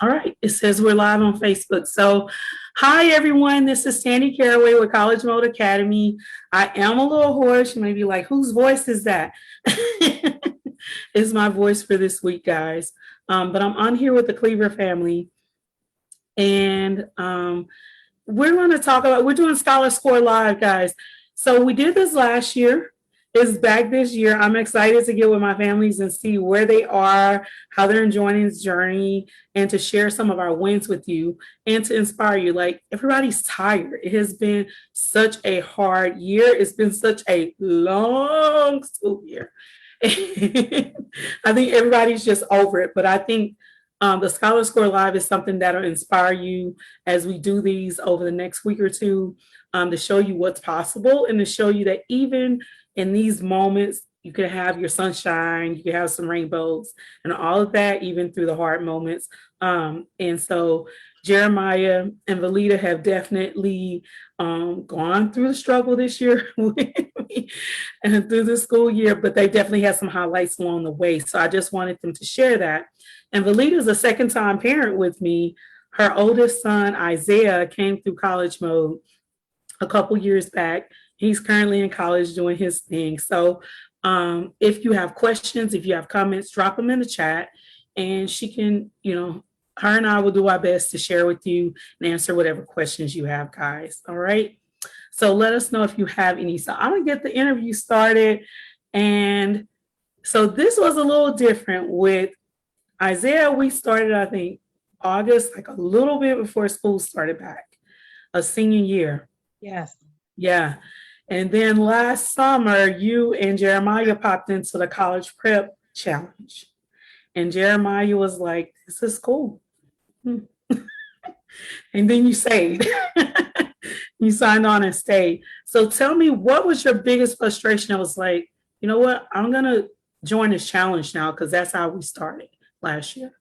All right, it says we're live on Facebook. So, hi everyone, this is Sandy Caraway with CollegeMode Academy. I am a little hoarse. You may be like, whose voice is that? It's my voice for this week, guys. But I'm on here with the Cleaver family, and we're going to talk about, we're doing Scholar Score Live, guys. So we did this last year. It's back this year. I'm excited to get with my families and see where they are, how they're enjoying this journey, and to share some of our wins with you and to inspire you. Like, everybody's tired. It has been such a hard year. It's been such a long school year. I think everybody's just over it, but I think the Scholar Score Live is something that'll inspire you as we do these over the next week or two, to show you what's possible and to show you that even in these moments, you can have your sunshine, you can have some rainbows and all of that, even through the hard moments. And so Jeremiah and Valita have definitely gone through the struggle this year with me and through the school year, but they definitely had some highlights along the way. So I just wanted them to share that. And Valita is a second-time parent with me. Her oldest son, Isaiah, came through College Mode a couple years back. He's currently in college doing his thing. So if you have questions, if you have comments, drop them in the chat, and she can, her and I will do our best to share with you and answer whatever questions you have, guys. All right. So let us know if you have any. So I'm going to get the interview started. And so this was a little different with Isaiah. We started, I think, August, like a little bit before school started back, a senior year. Yes. Yeah. And then last summer, you and Jeremiah popped into the college prep challenge. And Jeremiah was like, this is cool. And then you stayed. You signed on and stayed. So tell me, what was your biggest frustration? I was like, you know what? I'm going to join this challenge now, because that's how we started last year.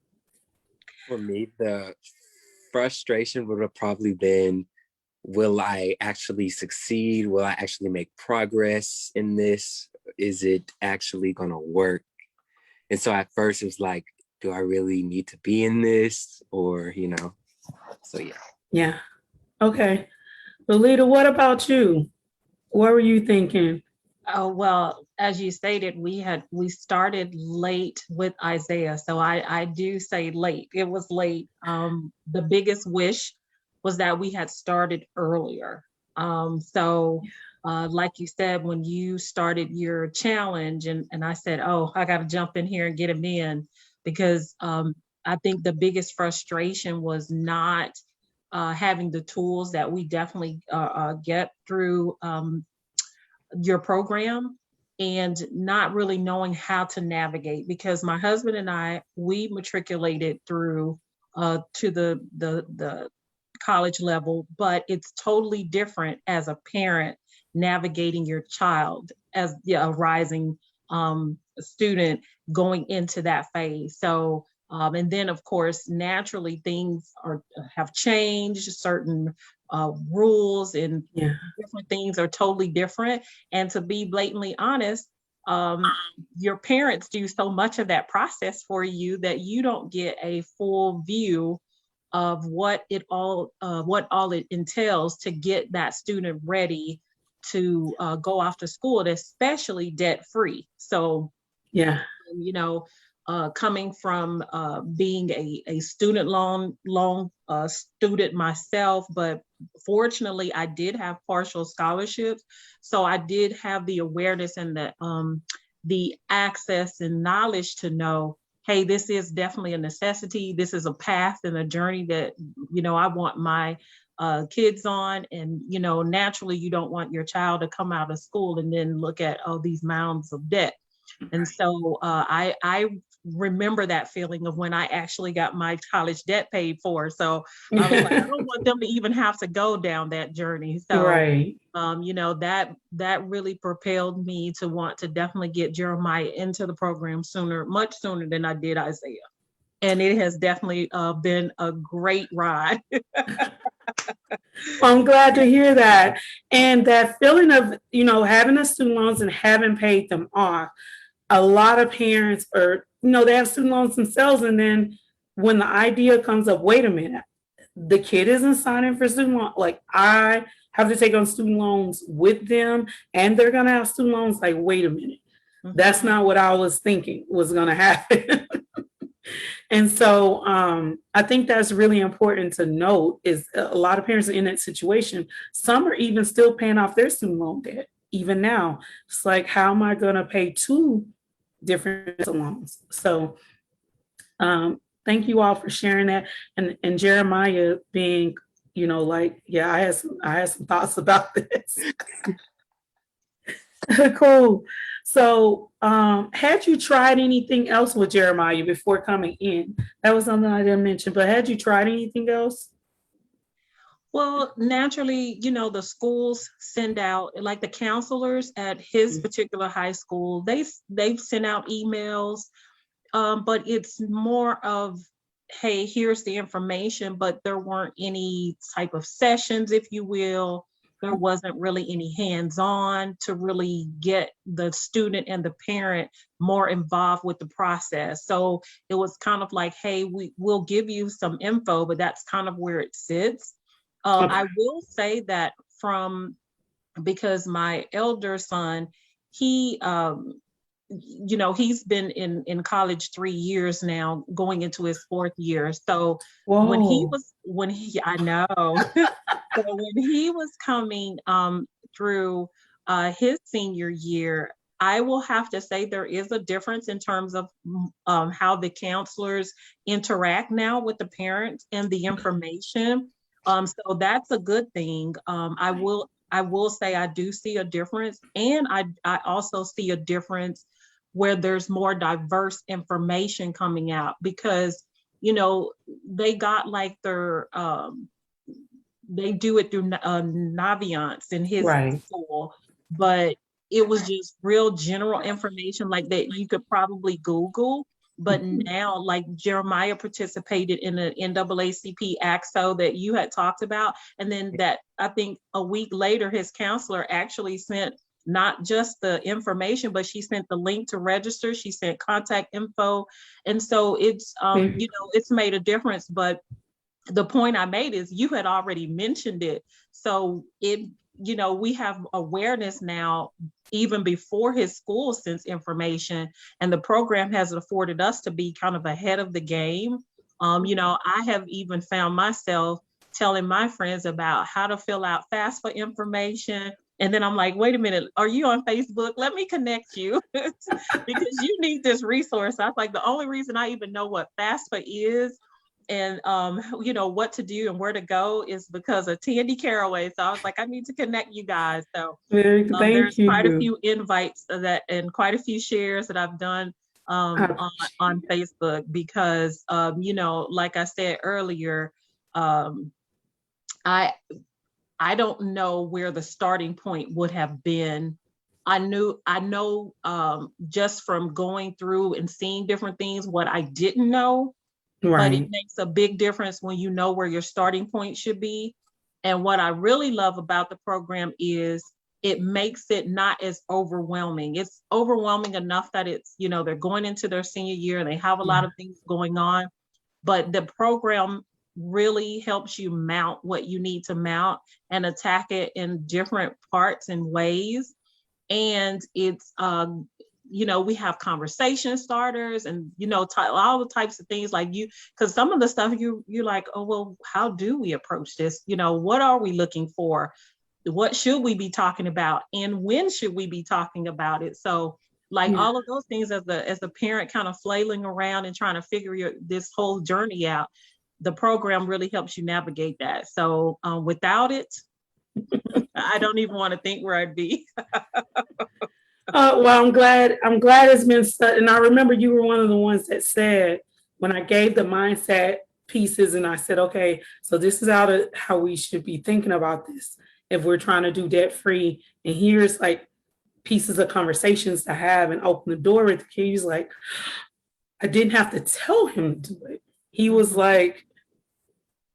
For me, the frustration would have probably been, will I actually succeed? Will I actually make progress in this? Is it actually going to work? And so at first it was like, do I really need to be in this? Or, so yeah. Yeah. Okay. Lolita, what about you? What were you thinking? Oh, well, as you stated, we started late with Isaiah. So I do say late. It was late. The biggest wish was that we had started earlier. Like you said, when you started your challenge, and I said, oh, I got to jump in here and get him in, because I think the biggest frustration was not having the tools that we definitely get through your program, and not really knowing how to navigate, because my husband and I, we matriculated through to the college level, but it's totally different as a parent navigating your child as a rising student going into that phase. So and then of course naturally things have changed, certain rules and different things are totally different. And to be blatantly honest, your parents do so much of that process for you that you don't get a full view of what all it entails to get that student ready to go off to school, especially debt free. So coming from being a student loan student myself, but fortunately I did have partial scholarships, so I did have the awareness and the access and knowledge to know, hey, this is definitely a necessity. This is a path and a journey that, I want my kids on. And, naturally you don't want your child to come out of school and then look at, these mounds of debt. And so I remember that feeling of when I actually got my college debt paid for. So I was like, I don't want them to even have to go down that journey. So, right. That really propelled me to want to definitely get Jeremiah into the program much sooner than I did Isaiah. And it has definitely been a great ride. Well, I'm glad to hear that. And that feeling of, having the student loans and having paid them off. A lot of parents are, they have student loans themselves, and then when the idea comes up, wait a minute, the kid isn't signing for student loan. Like, I have to take on student loans with them, and they're going to have student loans. Like, wait a minute. That's not what I was thinking was going to happen. And so I think that's really important to note is a lot of parents are in that situation. Some are even still paying off their student loan debt, even now. It's like, how am I going to pay two different loans? So thank you all for sharing that. And Jeremiah being, like, yeah, I had some thoughts about this. Cool. So had you tried anything else with Jeremiah before coming in? That was something I didn't mention, but had you tried anything else? Well, naturally, the schools send out, like the counselors at his particular high school, they've sent out emails, but it's more of, hey, here's the information, but there weren't any type of sessions, if you will. There wasn't really any hands-on to really get the student and the parent more involved with the process. So it was kind of like, hey, we'll give you some info, but that's kind of where it sits. Okay. I will say that because my elder son, he, he's been in college 3 years now, going into his 4th year. So I know. So when he was coming through his senior year, I will have to say there is a difference in terms of how the counselors interact now with the parents and the information. So that's a good thing. I will say I do see a difference, and I also see a difference where there's more diverse information coming out, because they got like their they do it through Naviance in his school, but it was just real general information like that you could probably Google. But now, like Jeremiah participated in an NAACP AXO that you had talked about. And then that, I think a week later, his counselor actually sent not just the information, but she sent the link to register. She sent contact info. And so it's, it's made a difference. But the point I made is you had already mentioned it. So we have awareness now, even before his school sends information, and the program has afforded us to be kind of ahead of the game. I have even found myself telling my friends about how to fill out FAFSA information. And then I'm like, wait a minute, are you on Facebook? Let me connect you because you need this resource. I was like, the only reason I even know what FAFSA is and what to do and where to go is because of Tandy Caraway. So I was like, I need to connect you guys. So there's quite a few invites and quite a few shares that I've done on Facebook because like I said earlier, I don't know where the starting point would have been. I know just from going through and seeing different things what I didn't know. Right. But it makes a big difference when you know where your starting point should be. And what I really love about the program is it makes it not as overwhelming. It's overwhelming enough that it's, they're going into their senior year and they have a lot of things going on. But the program really helps you mount what you need to mount and attack it in different parts and ways. And it's we have conversation starters and, all the types of things like because some of the stuff you're like, oh, well, how do we approach this? What are we looking for? What should we be talking about? And when should we be talking about it? So all of those things as a parent kind of flailing around and trying to figure this whole journey out, the program really helps you navigate that. So without it, I don't even want to think where I'd be. Well, I'm glad it's been said. And I remember you were one of the ones that said when I gave the mindset pieces and I said, okay, so this is how we should be thinking about this if we're trying to do debt free. And here's like pieces of conversations to have and open the door with the kid. He's like, I didn't have to tell him to do it. He was like,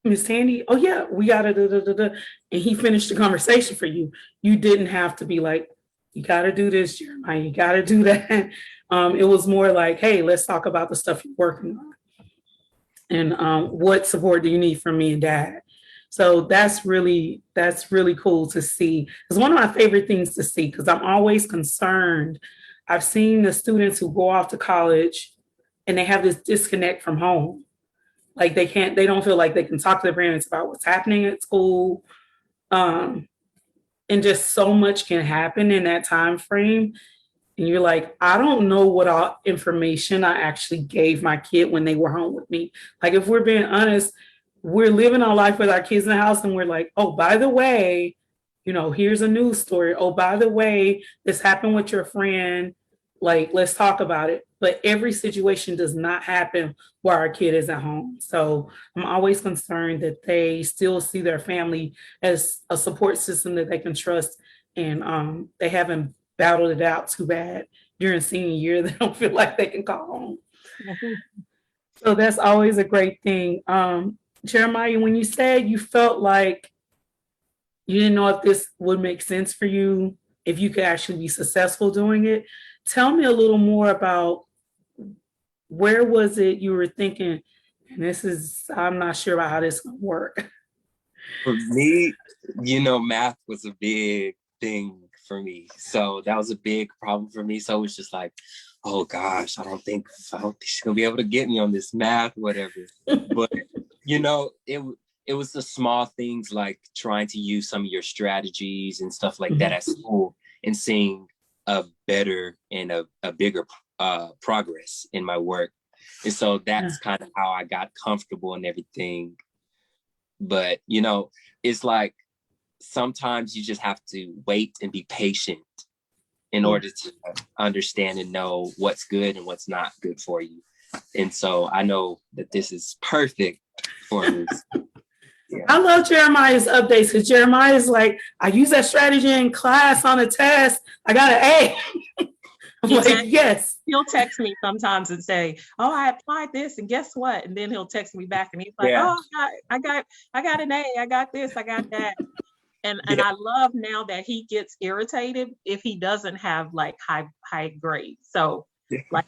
Miss Sandy, oh yeah, we got to, and he finished the conversation for you. You didn't have to be like, you got to do this, Jeremiah, you got to do that. It was more like, hey, let's talk about the stuff you're working on. And what support do you need from me and dad? So that's really cool to see. It's one of my favorite things to see because I'm always concerned. I've seen the students who go off to college and they have this disconnect from home. Like they don't feel like they can talk to their parents about what's happening at school. Um, and just so much can happen in that time frame. And you're like, I don't know what all information I actually gave my kid when they were home with me. Like, if we're being honest, we're living our life with our kids in the house and we're like, oh, by the way, here's a news story. Oh, by the way, this happened with your friend. Like, let's talk about it. But every situation does not happen while our kid is at home. So I'm always concerned that they still see their family as a support system that they can trust. And they haven't battled it out too bad during senior year. They don't feel like they can call home. So that's always a great thing. Jeremiah, when you said you felt like you didn't know if this would make sense for you, if you could actually be successful doing it, tell me a little more about where was it you were thinking, and I'm not sure about how this will work. For me, math was a big thing for me. So that was a big problem for me. So it was just like, oh gosh, I don't think she's gonna be able to get me on this math, whatever. But it was the small things like trying to use some of your strategies and stuff like that at school and seeing a better and a bigger progress in my work. And so that's kind of how I got comfortable and everything. But it's like sometimes you just have to wait and be patient in order to understand and know what's good and what's not good for you. And so I know that this is perfect for me. Yeah. I love Jeremiah's updates because Jeremiah is like, I use that strategy in class on a test. I got an A. I'm like, yes. He'll text me sometimes and say, oh, I applied this and guess what? And then he'll text me back and he's like, oh, I got an A. I got this. I got that. And I love now that he gets irritated if he doesn't have like high grades. So like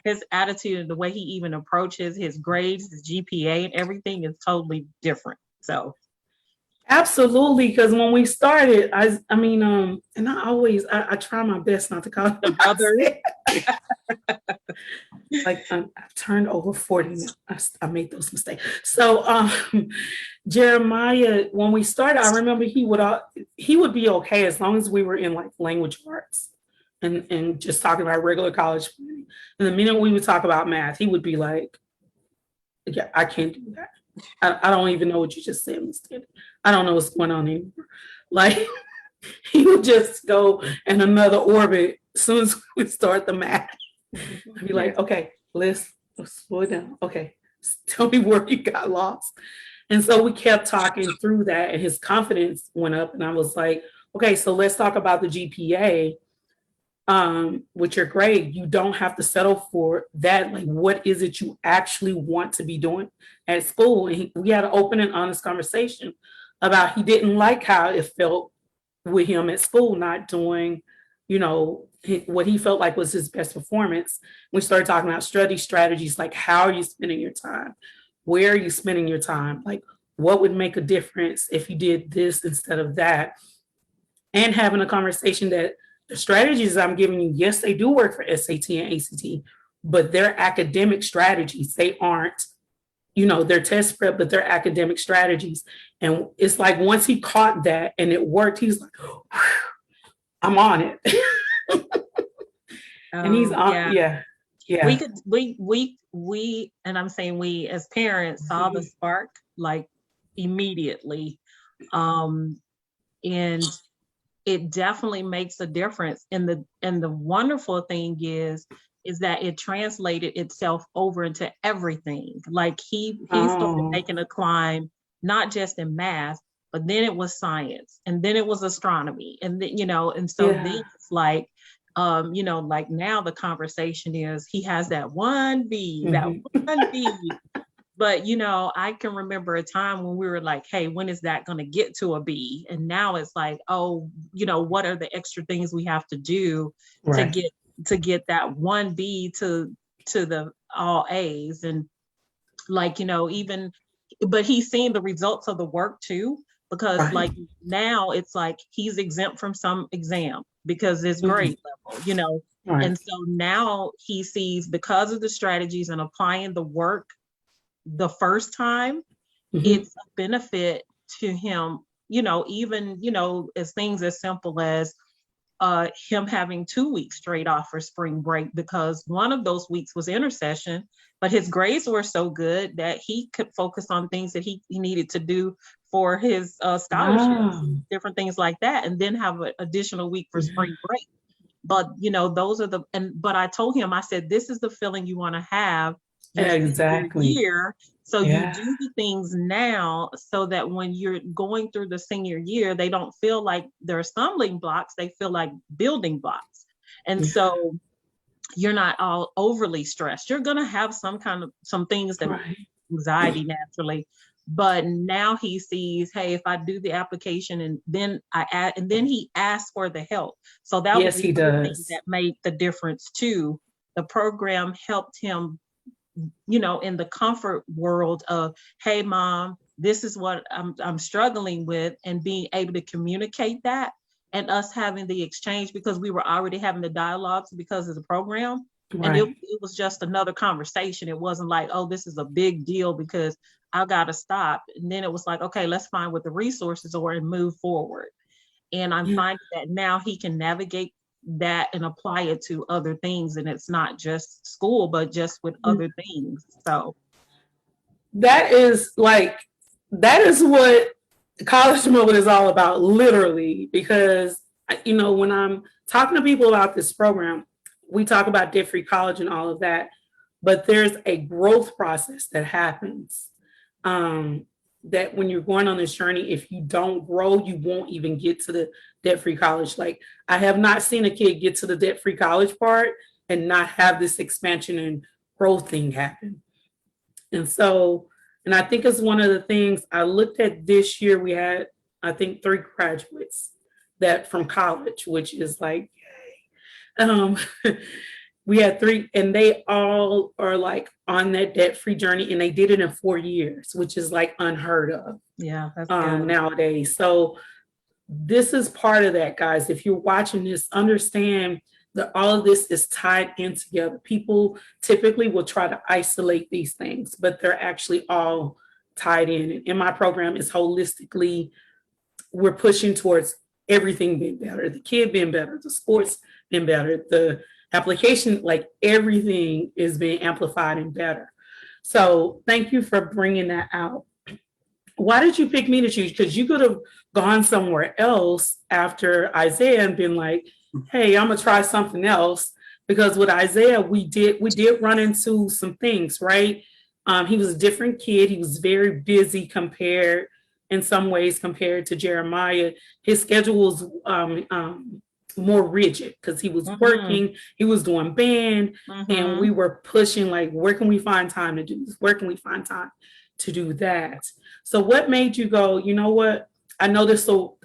his attitude and the way he even approaches his grades, his GPA and everything is totally different. So absolutely, because when we started, I mean, and I try my best not to call them brothers. Like I've turned over 40 now. I made those mistakes. So Jeremiah, when we started, I remember he would be okay as long as we were in like language arts and just talking about regular college. And the minute we would talk about math, he would be like, yeah, I can't do that. I don't even know what you just said, Mr. I don't know what's going on anymore. Like he would just go in another orbit as soon as we start the math. I'd be like, okay, let's slow it down. Okay, tell me where you got lost. And so we kept talking through that and his confidence went up. And I was like, okay, so let's talk about the GPA with your grade. You don't have to settle for that. Like, what is it you actually want to be doing at school? And we had an open and honest conversation about he didn't like how it felt with him at school, not doing, what he felt like was his best performance. We started talking about study strategies, like how are you spending your time? Where are you spending your time? Like, what would make a difference if you did this instead of that? And having a conversation that the strategies I'm giving you, yes, they do work for SAT and ACT, but they're academic strategies. They aren't, they're test prep, but they're academic strategies. And it's like once he caught that and it worked, he's like, I'm on it. And he's on, yeah. We, and I'm saying we as parents saw the spark like immediately. And it definitely makes a difference. And the wonderful thing is that it translated itself over into everything. Like he started making a climb, not just in math, but then it was science, and then it was astronomy, and then, and so then it's like, like now the conversation is he has that one B, But, I can remember a time when we were like, hey, when is that going to get to a B? And now it's like, oh, what are the extra things we have to do to get that one B to the all A's? And like, even, but he's seeing the results of the work too, because Right. like now it's like he's exempt from some exam because it's Mhm. grade level. Right. And so now he sees, because of the strategies and applying the work the first time, Mhm. it's a benefit to him, even, as things as simple as him having 2 weeks straight off for spring break, because one of those weeks was intersession, but his grades were so good that he could focus on things that he needed to do for his scholarships, Wow. different things like that, and then have an additional week for spring break. But those are but I told him, I said, this is the feeling you want to have your senior Exactly. year. So you Yeah. do the things now so that when you're going through the senior year, they don't feel like they're stumbling blocks. They feel like building blocks. And so you're not all overly stressed. You're going to have some things that Right. anxiety naturally. But now he sees, hey, if I do the application and then he asks for the help. So that Yes, was he the other thing does. that made the difference too. The program helped him, in the comfort world of, hey, mom, this is what I'm struggling with, and being able to communicate that, and us having the exchange, because we were already having the dialogues because of the program. And Right. it was just another conversation. It wasn't like, oh, this is a big deal because I got to stop. And then it was like, okay, let's find what the resources are and move forward. And I'm finding that now he can navigate that and apply it to other things. And it's not just school, but just with other things. So that is what CollegeMode is all about, literally, because, when I'm talking to people about this program, we talk about debt-free college and all of that, but there's a growth process that happens. That when you're going on this journey, if you don't grow, you won't even get to the debt-free college. Like, I have not seen a kid get to the debt-free college part and not have this expansion and growth thing happen. And so, and I think it's one of the things I looked at this year. We had, I think, 3 graduates that from college, which is like, um, we had 3, and they all are like on that debt-free journey, and they did it in 4 years, which is like unheard of. Yeah, that's good. Nowadays. So this is part of that, guys. If you're watching this, understand that all of this is tied in together. People typically will try to isolate these things, but they're actually all tied in. And in my program, it's holistically, we're pushing towards everything being better, the kid being better, the sports being better, the application, like everything is being amplified and better. So thank you for bringing that out. Why did you pick me to choose? Because you could have gone somewhere else after Isaiah and been like, hey, I'm gonna try something else. Because with Isaiah, we did run into some things, right? He was a different kid. He was very busy in some ways compared to Jeremiah. His schedule was more rigid because he was working, he was doing band, and we were pushing like, where can we find time to do this? Where can we find time to do that? So what made you go, you know what? I know this will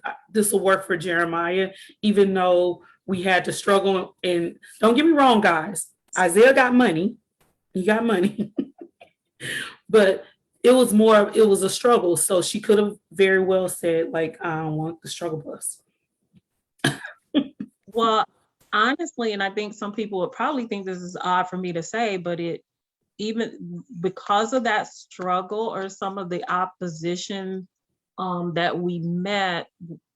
work for Jeremiah, even though we had to struggle. And don't get me wrong, guys, Isaiah got money. He got money. But it was a struggle. So she could have very well said, like, I don't want the struggle bus. Well, honestly, and I think some people would probably think this is odd for me to say, but even because of that struggle or some of the opposition that we met,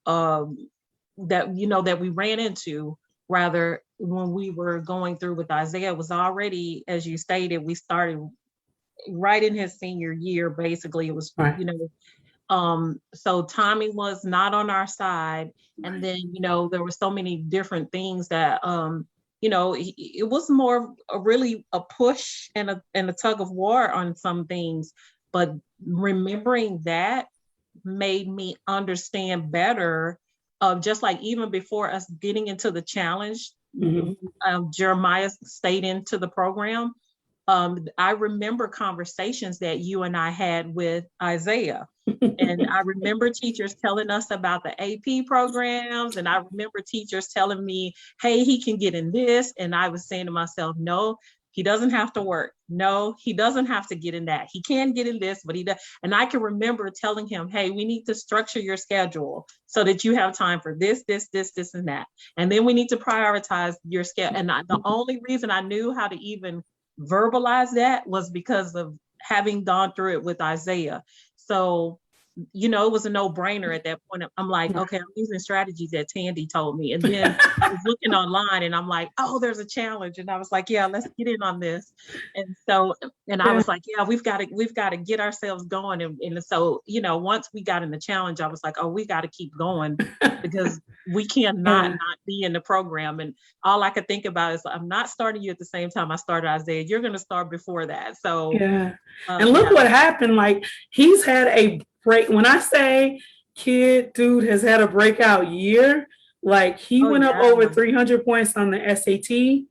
that we ran into, rather, when we were going through with Isaiah, was already, as you stated, we started right in his senior year. Basically, it was, right. So timing was not on our side. Right. And then, there were so many different things that, it was more really a push and a tug of war on some things. But remembering that made me understand better, just like even before us getting into the challenge, Jeremiah stayed into the program. I remember conversations that you and I had with Isaiah. And I remember teachers telling us about the AP programs. And I remember teachers telling me, hey, he can get in this. And I was saying to myself, no, He doesn't have to work. No, he doesn't have to get in that. He can get in this, but he does. And I can remember telling him, hey, we need to structure your schedule so that you have time for this, and that. And then we need to prioritize your schedule. And the only reason I knew how to even verbalize that was because of having gone through it with Isaiah. So, you know, it was a no-brainer at that point. I'm like, okay, I'm using strategies that Tandy told me. And then I was looking online and I'm like, oh, there's a challenge. And I was like, yeah, let's get in on this. And so, and I was like, yeah, we've got to get ourselves going. And so, you know, once we got in the challenge, I was like, oh, we got to keep going because we cannot not be in the program. And all I could think about is I'm not starting you at the same time I started Isaiah. You're going to start before that. So, and look what happened. Like, he's had a break. When I say dude has had a breakout year, like he went up over 300 points on the SAT.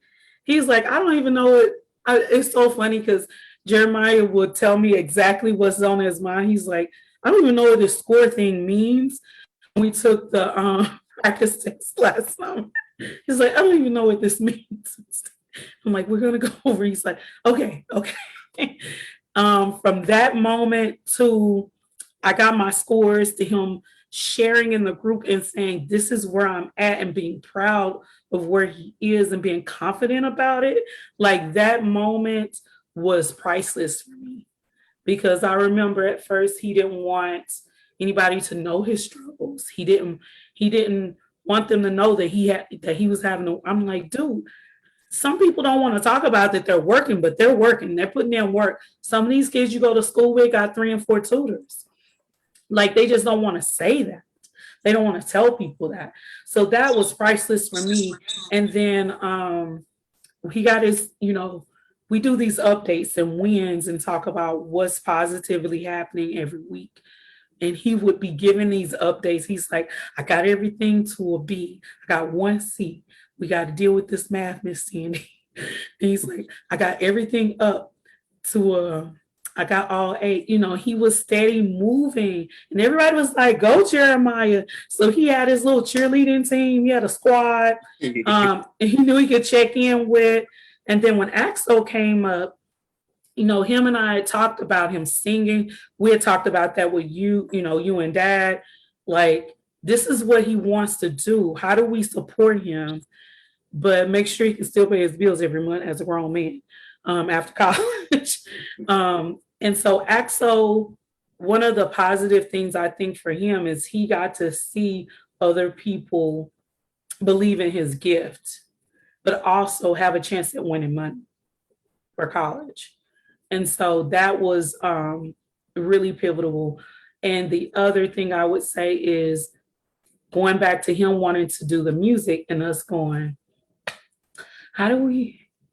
He's like, I don't even know it. It's so funny because Jeremiah would tell me exactly what's on his mind. He's like, I don't even know what this score thing means. We took the practice test last summer. He's like, I don't even know what this means. I'm like, we're gonna go over. He's like, okay. From that moment to I got my scores, to him sharing in the group and saying, this is where I'm at, and being proud of where he is and being confident about it. Like, that moment was priceless for me, because I remember at first he didn't want anybody to know his struggles. He didn't want them to know that he was having I'm like, dude, some people don't want to talk about that they're working, but they're working. They're putting in work. Some of these kids you go to school with got 3 and 4 tutors. Like, they just don't want to say that. They don't want to tell people that. So that was priceless for me. And then he got his, you know, we do these updates and wins and talk about what's positively happening every week. And he would be giving these updates. He's like, I got everything to a B. I got 1 C. We got to deal with this math, Miss Sandy. And he's like, I got everything up to I got all 8. You know, he was steady moving. And everybody was like, go, Jeremiah. So he had his little cheerleading team. He had a squad. And he knew he could check in with. And then when Axel came up, you know, him and I had talked about him singing. We had talked about that with you and Dad. Like, this is what he wants to do. How do we support him, but make sure he can still pay his bills every month as a grown man after college? And so Axel, one of the positive things I think for him is he got to see other people believe in his gift, but also have a chance at winning money for college. And so that was really pivotal. And the other thing I would say is going back to him wanting to do the music and us going,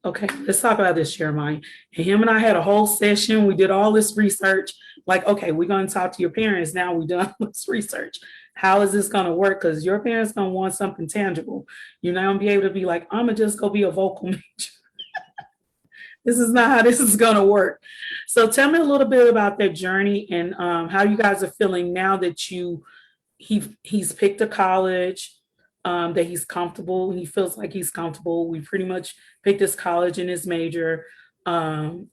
okay, let's talk about this, Jeremiah. And him and I had a whole session. We did all this research. Like, okay, we're going to talk to your parents now. We've done all this research. How is this going to work? Because your parents going to want something tangible. You're not going to be able to be like, I'm going to just go be a vocal major. This is not how this is going to work. So tell me a little bit about that journey and how you guys are feeling now that he's picked a college, that he's comfortable. He feels like he's comfortable. We pretty much picked his college and his major, and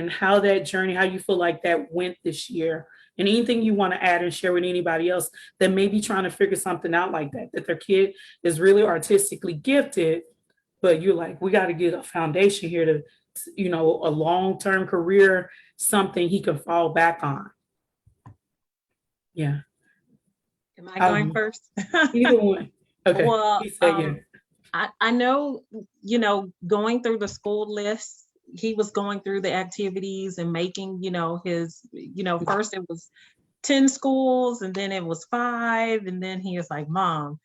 how that journey, how you feel like that went this year, and anything you want to add and share with anybody else that may be trying to figure something out like that their kid is really artistically gifted, but you're like, we got to get a foundation here to, you know, a long-term career, something he can fall back on. Yeah. Am I going first? Either one. Okay. Well, I know, you know, going through the school list, he was going through the activities and making, you know, his, you know, first it was 10 schools and then it was 5. And then he was like, Mom,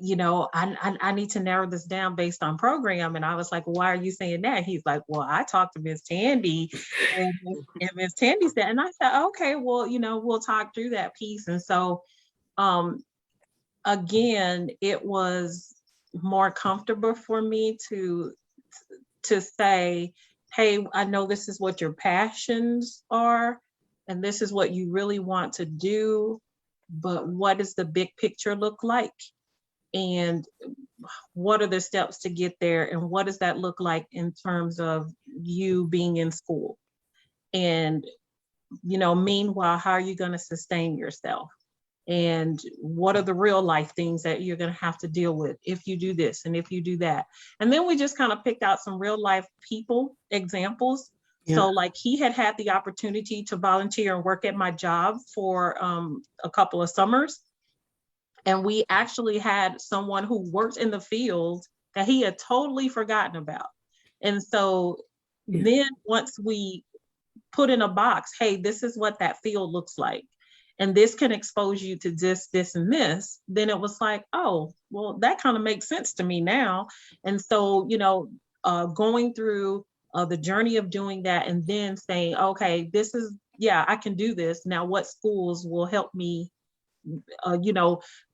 you know, I need to narrow this down based on program. And I was like, why are you saying that? He's like, well, I talked to Miss Tandy and Miss Tandy said, and I said, okay, well, you know, we'll talk through that piece. And so, again, it was more comfortable for me to say, hey, I know this is what your passions are, and this is what you really want to do, but what does the big picture look like? And what are the steps to get there, and what does that look like in terms of you being in school? And, meanwhile, how are you going to sustain yourself? And what are the real life things that you're going to have to deal with if you do this and if you do that? And then we just kind of picked out some real life people examples. Yeah. So like he had the opportunity to volunteer and work at my job for a couple of summers. And we actually had someone who worked in the field that he had totally forgotten about. And so then once we put in a box, hey, this is what that field looks like, and this can expose you to this, and this, then it was like, oh, well, that kind of makes sense to me now. And so, going through the journey of doing that and then saying, okay, this is, I can do this. Now, what schools will help me,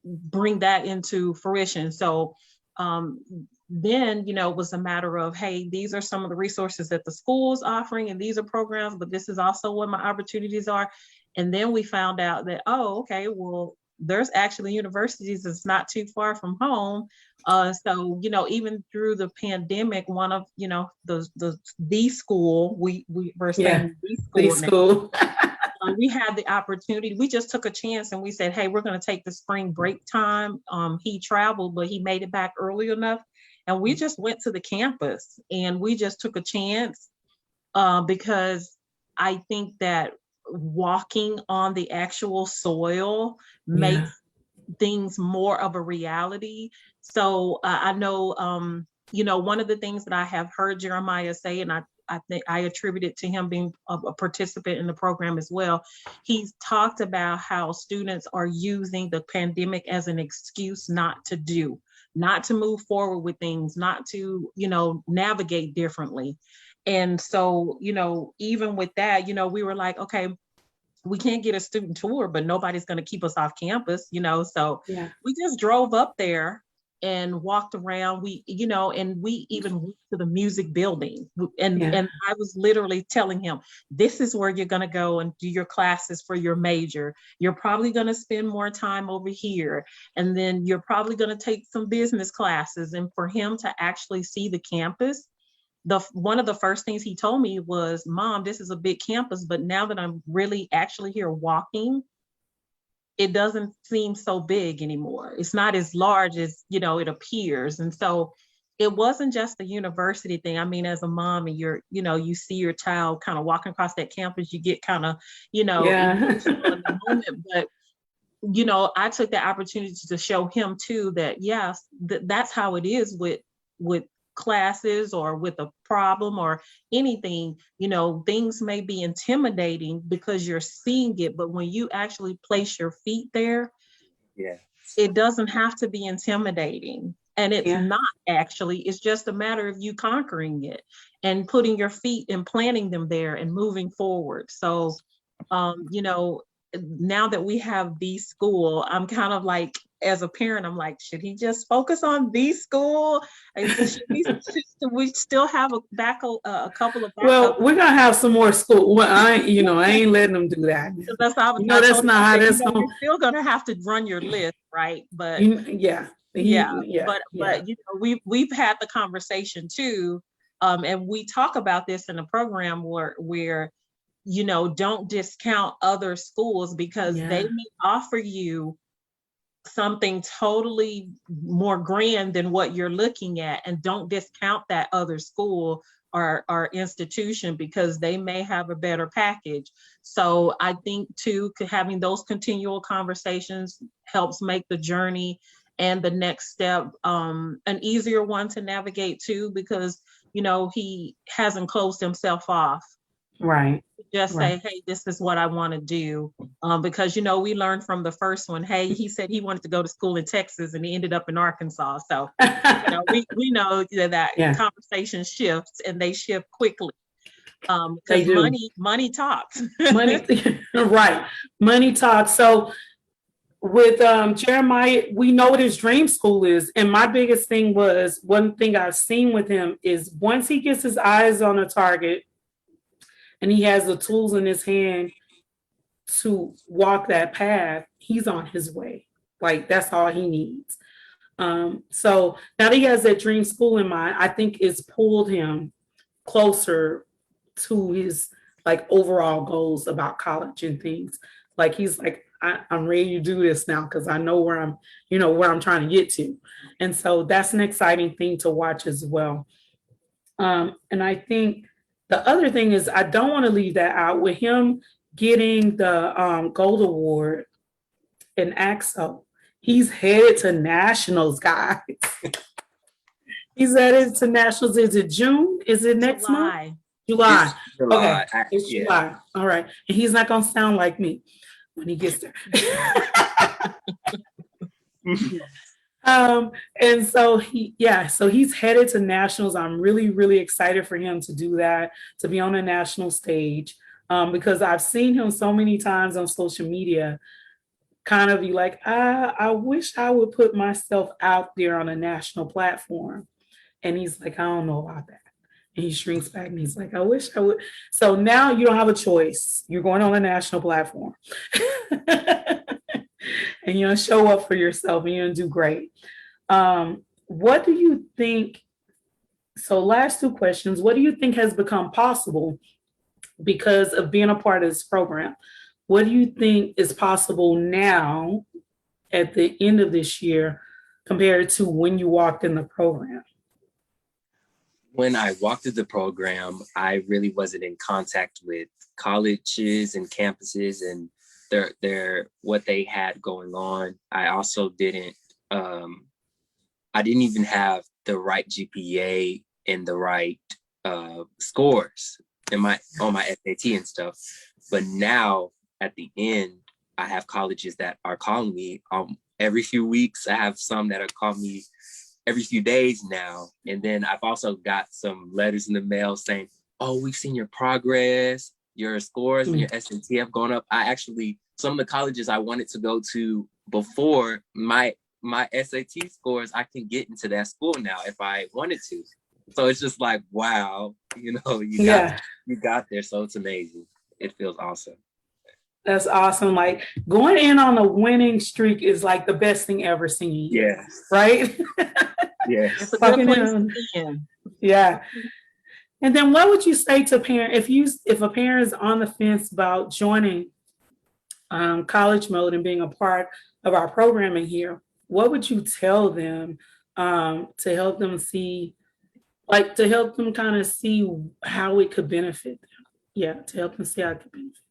bring that into fruition? So then, it was a matter of, hey, these are some of the resources that the school's offering, and these are programs, but this is also what my opportunities are. And then we found out that, oh, okay, well, there's actually universities that's not too far from home. So, even through the pandemic, one of, the school, we were saying the school. We had the opportunity. We just took a chance and we said, hey, we're going to take the spring break time. He traveled, but he made it back early enough. And we just went to the campus and we just took a chance because I think that walking on the actual soil makes things more of a reality. So I know, one of the things that I have heard Jeremiah say, and I think I attribute it to him being a participant in the program as well. He's talked about how students are using the pandemic as an excuse not to move forward with things, not to, navigate differently. And so, even with that, we were like, okay, we can't get a student tour, but nobody's going to keep us off campus, so we just drove up there and walked around. And we even went to the music building, and I was literally telling him, this is where you're going to go and do your classes for your major. You're probably going to spend more time over here, and then you're probably going to take some business classes. And for him to actually see the campus, one of the first things he told me was, Mom, this is a big campus, but now that I'm really actually here walking, it doesn't seem so big anymore. It's not as large as, it appears. And so it wasn't just the university thing. I mean, as a mom and you see your child kind of walking across that campus, you get kind of, emotional in the moment. But, I took the opportunity to show him too that, yes, that's how it is with classes or with a problem or anything. Things may be intimidating because you're seeing it, but when you actually place your feet there, it doesn't have to be intimidating. And it's not actually, it's just a matter of you conquering it and putting your feet and planting them there and moving forward. So, now that we have the school, I'm kind of like, as a parent, I'm like, should he just focus on the school? And should we still have a couple of backup? Well, we're gonna have some more school. Well, I ain't letting them do that. That's not how that's going. You're still gonna have to run your list, right? But but we've had the conversation too, and we talk about this in the program where don't discount other schools because they may offer you something totally more grand than what you're looking at, and don't discount that other school or institution because they may have a better package. So I think too, having those continual conversations helps make the journey and the next step an easier one to navigate too, because he hasn't closed himself off. Right. Just say, hey, this is what I want to do. Because, we learned from the first one, hey, he said he wanted to go to school in Texas and he ended up in Arkansas. So, we know that conversation shifts and they shift quickly. Because money talks. Right. Money talks. So with Jeremiah, we know what his dream school is. And my biggest thing was, one thing I've seen with him is once he gets his eyes on a target, and he has the tools in his hand to walk that path, he's on his way. Like, that's all he needs. So now that he has that dream school in mind, I think it's pulled him closer to his like overall goals about college and things. Like he's like, I'm ready to do this now because I know where I'm trying to get to. And so that's an exciting thing to watch as well. And I think the other thing is I don't want to leave that out with him getting the gold award in AXO. He's headed to nationals, guys. He's headed to nationals. Is it June? Is it next month? July. It's July. Okay, it's July. All right. And he's not going to sound like me when he gets there. And so he's headed to nationals. I'm really, really excited for him to do that, to be on a national stage, because I've seen him so many times on social media kind of be like, I wish I would put myself out there on a national platform. And he's like, I don't know about that. And he shrinks back and he's like, I wish I would. So now you don't have a choice. You're going on a national platform. And you're going to show up for yourself and you're going to do great. What do you think? So last two questions. What do you think has become possible because of being a part of this program? What do you think is possible now at the end of this year compared to when you walked in the program? When I walked through the program, I really wasn't in contact with colleges and campuses and their what they had going on. I also didn't I didn't even have the right GPA and the right scores on my SAT and stuff. But now at the end, I have colleges that are calling me every few weeks. I have some that are calling me every few days now. And then I've also got some letters in the mail saying, oh, we've seen your progress. Your scores and your SAT have gone up. Some of the colleges I wanted to go to before my SAT scores, I can get into that school now if I wanted to. So it's just like, wow, you got there. So it's amazing. It feels awesome. That's awesome. Like going in on a winning streak is like the best thing ever seen. Yeah. Right? Yes. It's a good place to be in. Yeah. And then what would you say to a parent if a parent is on the fence about joining CollegeMode and being a part of our programming here? What would you tell them to help them see, like to help them kind of see how it could benefit them? Yeah, to help them see how it could benefit them.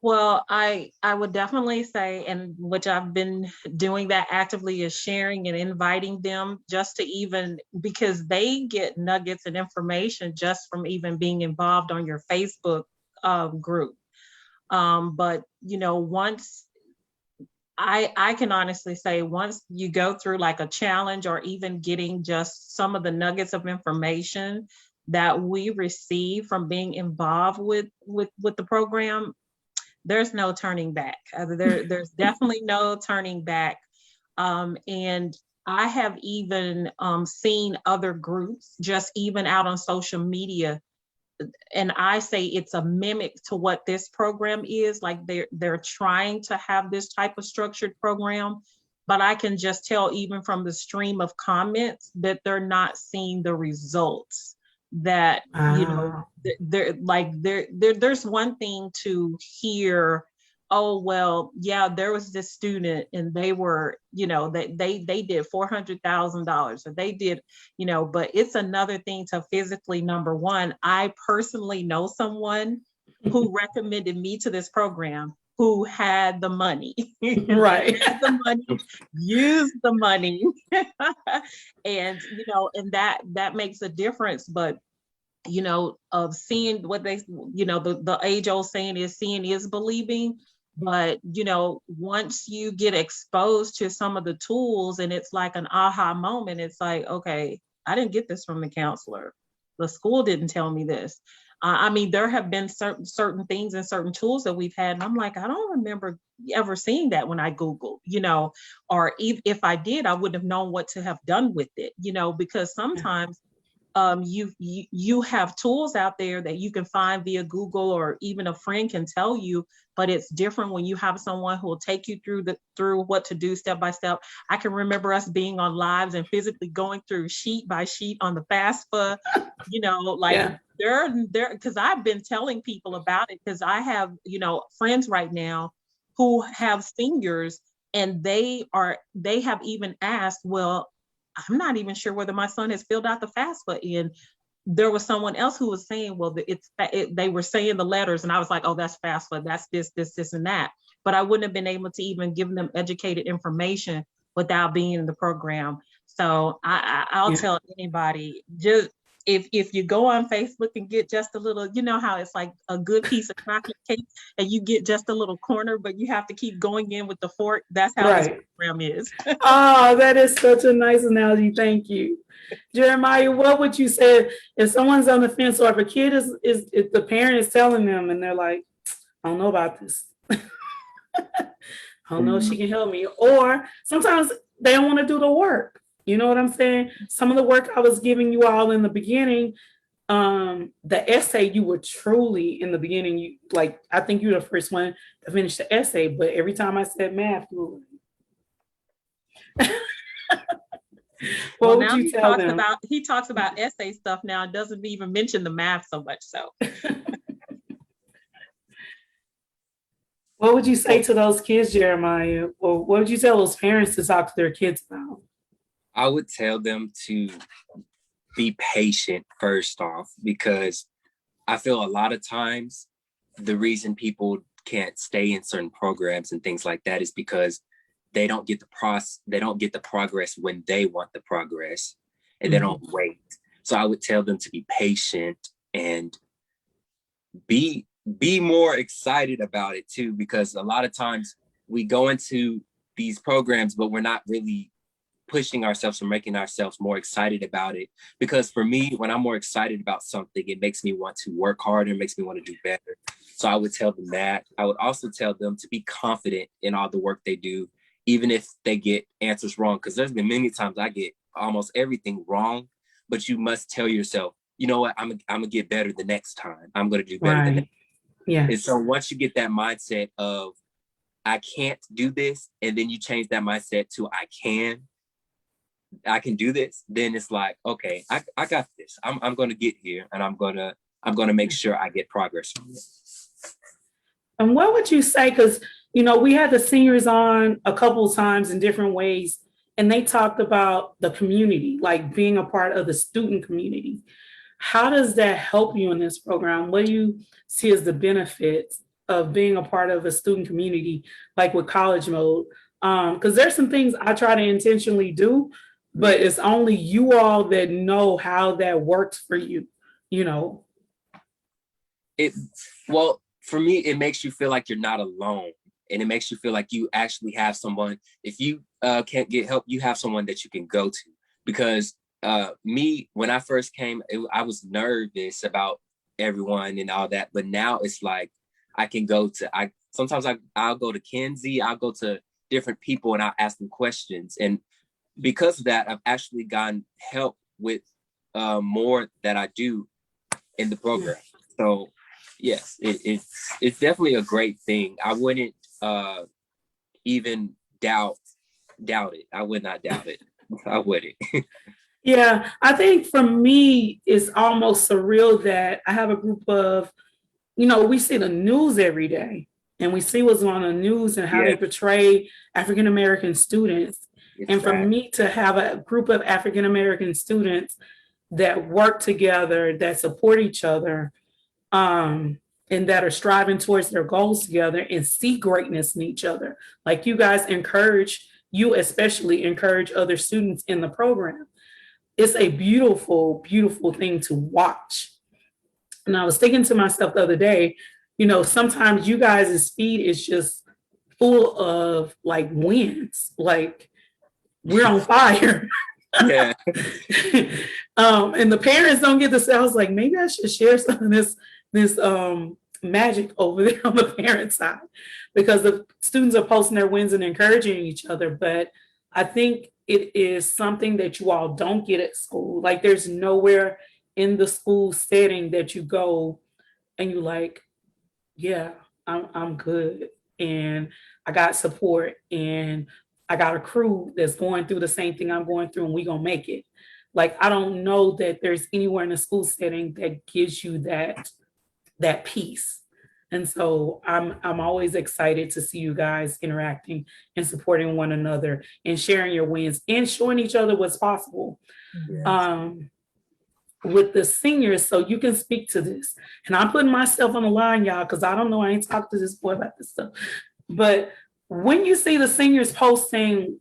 Well, I would definitely say, and which I've been doing that actively, is sharing and inviting them just to even, because they get nuggets and information just from even being involved on your Facebook group. But, once I can honestly say, once you go through like a challenge or even getting just some of the nuggets of information that we receive from being involved with the program, there's no turning back. There's definitely no turning back. And I have even seen other groups just even out on social media. And I say it's a mimic to what this program is. Like they're trying to have this type of structured program, but I can just tell even from the stream of comments that they're not seeing the results that, there's one thing to hear, oh, well, yeah, there was this student and they were, they did $400,000 or they did, but it's another thing to physically, number one, I personally know someone who recommended me to this program who had the money, right? Had the money, used the money, and and that makes a difference. But of seeing what they, the age-old saying is seeing is believing. But once you get exposed to some of the tools, and it's like an aha moment, it's like, okay, I didn't get this from the counselor. The school didn't tell me this. There have been certain things and certain tools that we've had, and I'm like, I don't remember ever seeing that when I Googled, or if I did, I wouldn't have known what to have done with it, because sometimes you have tools out there that you can find via Google, or even a friend can tell you, but it's different when you have someone who will take you through what to do step by step. I can remember us being on lives and physically going through sheet by sheet on the FAFSA, like Yeah. there, because I've been telling people about it, because I have, friends right now who have seniors, and they have even asked, well, I'm not even sure whether my son has filled out the FAFSA. And there was someone else who was saying, well, they were saying the letters, and I was like, oh, that's FAFSA, that's this, and that. But I wouldn't have been able to even give them educated information without being in the program. So I'll tell anybody, just if you go on Facebook and get just a little, how it's like a good piece of chocolate cake and you get just a little corner, but you have to keep going in with the fork. That's how this program is. Oh, that is such a nice analogy. Thank you. Jeremiah, what would you say if someone's on the fence, or if a kid if the parent is telling them and they're like, I don't know about this. I don't know if she can help me. Or sometimes they don't want to do the work. You know what I'm saying? Some of the work I was giving you all in the beginning, the essay, you were truly in the beginning, I think you were the first one to finish the essay, but every time I said math, you were what would you tell them? He talks about essay stuff now, doesn't even mention the math so much. So what would you say to those kids, Jeremiah? Or what would you tell those parents to talk to their kids about? I would tell them to be patient first off, because I feel a lot of times the reason people can't stay in certain programs and things like that is because they don't get the progress when they want the progress, and they don't wait. So I would tell them to be patient and be more excited about it too, because a lot of times we go into these programs, but we're not really pushing ourselves or making ourselves more excited about it. Because for me, when I'm more excited about something, it makes me want to work harder, it makes me want to do better. So I would tell them that. I would also tell them to be confident in all the work they do, even if they get answers wrong. Because there's been many times I get almost everything wrong, but you must tell yourself, you know what, I'm gonna get better the next time. I'm gonna do better the next time. Yeah. And so once you get that mindset of I can't do this, and then you change that mindset to I can do this, then it's like, okay, I got this. I'm gonna get here, and I'm gonna make sure I get progress on it. And what would you say? Because we had the seniors on a couple of times in different ways, and they talked about the community, like being a part of the student community. How does that help you in this program? What do you see as the benefits of being a part of a student community, like with CollegeMode? Because there's some things I try to intentionally do, but it's only you all that know how that works for you, Well, for me, it makes you feel like you're not alone, and it makes you feel like you actually have someone. If you can't get help, you have someone that you can go to. Because me, when I first came, I was nervous about everyone and all that, but now it's like I can go to, I'll go to Kenzie, I'll go to different people and I'll ask them questions. And because of that, I've actually gotten help with more that I do in the program. So yes, it's definitely a great thing. I wouldn't even doubt it. I would not doubt it. I wouldn't. Yeah, I think for me, it's almost surreal that I have a group of, we see the news every day, and we see what's on the news and how they portray African-American students. And for me to have a group of African-American students that work together, that support each other, and that are striving towards their goals together and see greatness in each other. Like you guys you especially encourage other students in the program. It's a beautiful, beautiful thing to watch. And I was thinking to myself the other day, sometimes you guys' feed is just full of like wins, like we're on fire. Yeah. And the parents don't get to say, I was like, maybe I should share some of this magic over there on the parent side, because the students are posting their wins and encouraging each other. But I think it is something that you all don't get at school. Like there's nowhere in the school setting that you go and you like, yeah, I'm good. And I got support and I got a crew that's going through the same thing I'm going through and we gonna make it. Like I don't know that there's anywhere in a school setting that gives you that peace. And so I'm always excited to see you guys interacting and supporting one another and sharing your wins and showing each other what's possible. Yes. With the seniors, so you can speak to this. And I'm putting myself on the line, y'all, because I don't know, I ain't talked to this boy about this stuff. But when you see the seniors posting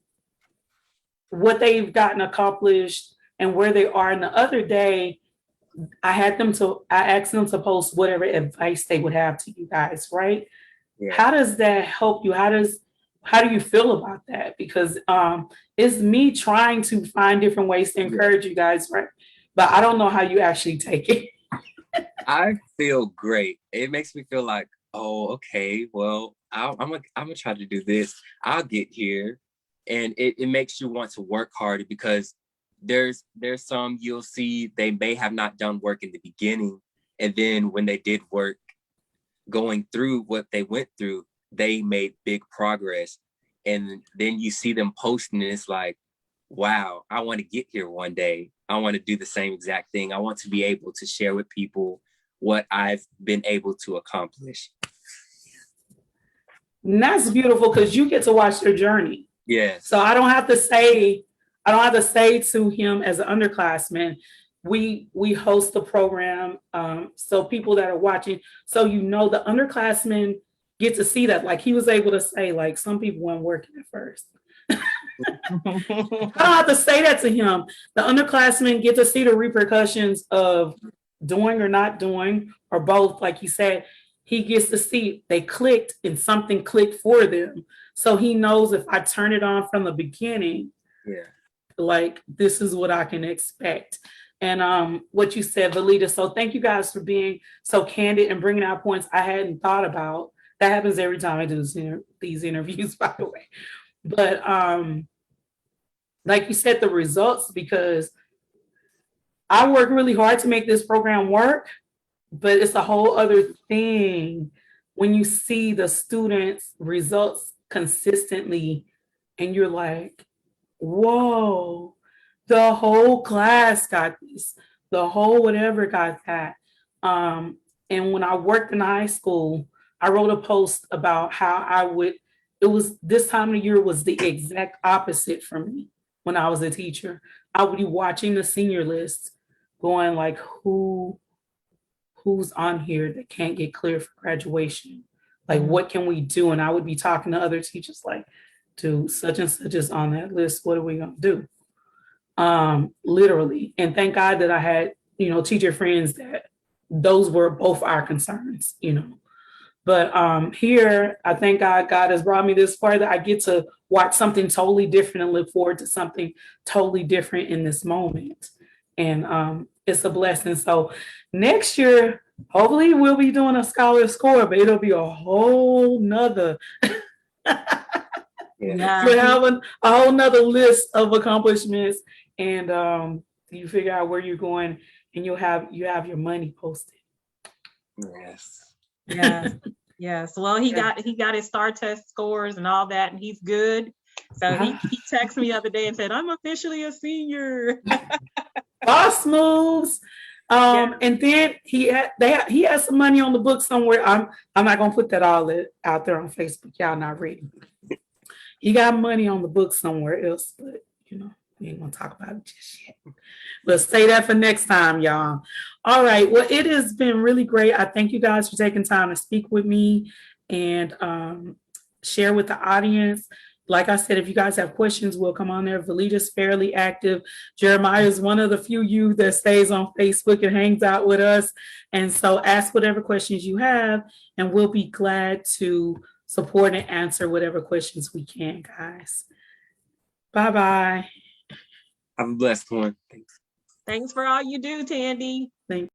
what they've gotten accomplished and where they are, and the other day, I asked them to post whatever advice they would have to you guys, right? Yeah. How does that help you? How do you feel about that? Because it's me trying to find different ways to encourage you guys, right? But I don't know how you actually take it. I feel great. It makes me feel like, oh, okay, well, I'm gonna try to do this. I'll get here. And it makes you want to work harder because there's some you'll see they may have not done work in the beginning. And then when they did work, going through what they went through, they made big progress. And then you see them posting and it's like, wow, I want to get here one day. I want to do the same exact thing. I want to be able to share with people what I've been able to accomplish. And that's beautiful because you get to watch their journey. Yes. So I don't have to say to him as an underclassman, we host the program. So people that are watching, so you know the underclassmen get to see that. Like he was able to say, like some people weren't working at first. I don't have to say that to him. The underclassmen get to see the repercussions of doing or not doing, or both. Like you said, he gets to see they clicked and something clicked for them. So he knows if I turn it on from the beginning, Yeah, like this is what I can expect. And what you said, Valita. So thank you guys for being so candid and bringing out points I hadn't thought about. That happens every time I do these interviews, by the way. But like you said, the results, because I work really hard to make this program work, but it's a whole other thing when you see the students' results consistently and you're like, whoa, the whole class got this, the whole whatever got that. And when I worked in high school, I wrote a post about how it was this time of the year was the exact opposite for me when I was a teacher. I would be watching the senior list going like, who's on here that can't get cleared for graduation? Like, what can we do? And I would be talking to other teachers like, dude, such and such is on that list. What are we going to do? Literally. And thank God that I had, teacher friends that those were both our concerns, But here, I thank God has brought me this far that I get to watch something totally different and look forward to something totally different in this moment. And it's a blessing. So next year, hopefully we'll be doing a scholar score, but it'll be a whole nother. Yeah. You have a whole nother list of accomplishments, and you figure out where you're going, and you have your money posted. Yes. Yes. Yes. Well, he got his STAR test scores and all that, and he's good. So he texted me the other day and said, "I'm officially a senior." Boss moves. And then he has some money on the book somewhere. I'm not gonna put that all out there on Facebook. Y'all not ready. He got money on the book somewhere else, but we ain't gonna talk about it just yet. Let's say that for next time, y'all. All right. Well, it has been really great. I thank you guys for taking time to speak with me and share with the audience. Like I said, if you guys have questions, we'll come on there. Valita's fairly active. Jeremiah is one of the few youth that stays on Facebook and hangs out with us. And so ask whatever questions you have, and we'll be glad to support and answer whatever questions we can, guys. Bye-bye. Have a blessed one. Thanks. Thanks for all you do, Tandy. Thank